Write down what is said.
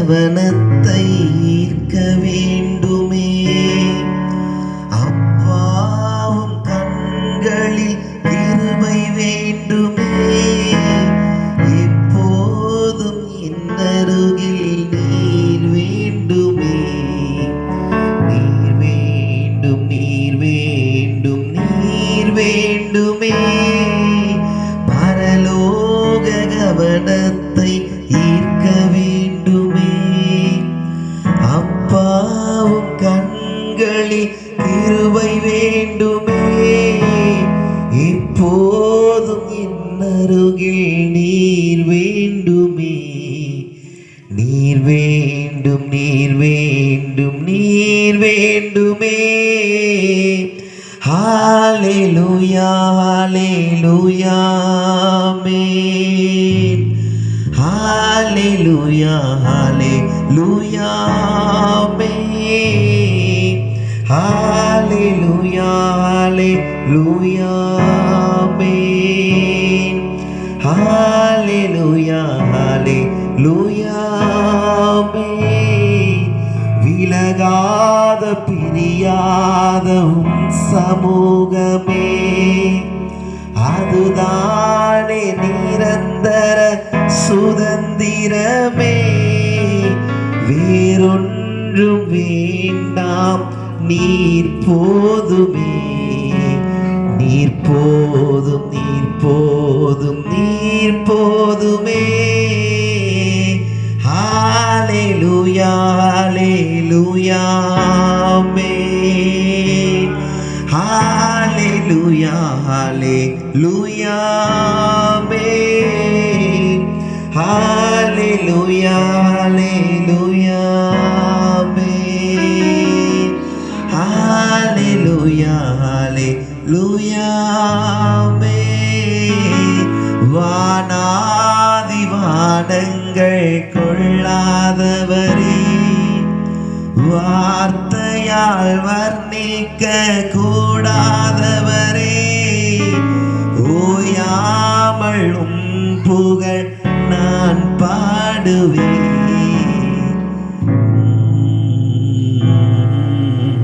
கவனத்தை ஈர்க்க வேண்டுமே. அப்பாவும் கண்களில் கிருபை வேண்டுமே. எப்போதும் இன்னருகில் நீர் வேண்டுமே. நீர் வேண்டும், நீர் வேண்டும், நீர் வேண்டுமே. பரலோக கவனத்தை ஈர்க்க வேண்டுமே. அப்பாவும் கண்களில் கிருபை வேண்டுமே. எப்போதும் இன்னருகில் நீர் வேண்டுமே. நீர் வேண்டும், நீர் வேண்டும், நீர் வேண்டுமே. ஹல்லேலூயா, ஹல்லேலூயா, ஆமென். ஹல்லேலூயா, ஹல்லேலூயா, ஆமென். ஹல்லேலூயா, ஹல்லேலூயா, ஆமென். ஹல்லேலூயா, ஹல்லேலூயா, ஆமென். விலகாத பிரியாத உம் சமூகமே, அதுதானே நிரந்தர சுதந்திரமே. வேறொன்றும் வேண்டாம், நீர் போதுமே. நீர் போதும், நீர் போதும், நீர் போதுமே. ஹல்லேலூயா, ஹல்லேலூயா, ஆமென். ஹல்லேலூயா, ஹல்லேலூயா, ஆமென். ஹல்லேலூயா, ஹல்லேலூயா, ஆமென். ஹல்லேலூயா, ஹல்லேலூயா, ஆமென். வானாதி வானங்கள் கொள்ளாதவரே, வார்த்தையால் வர்ணிக்க கூடாதவர்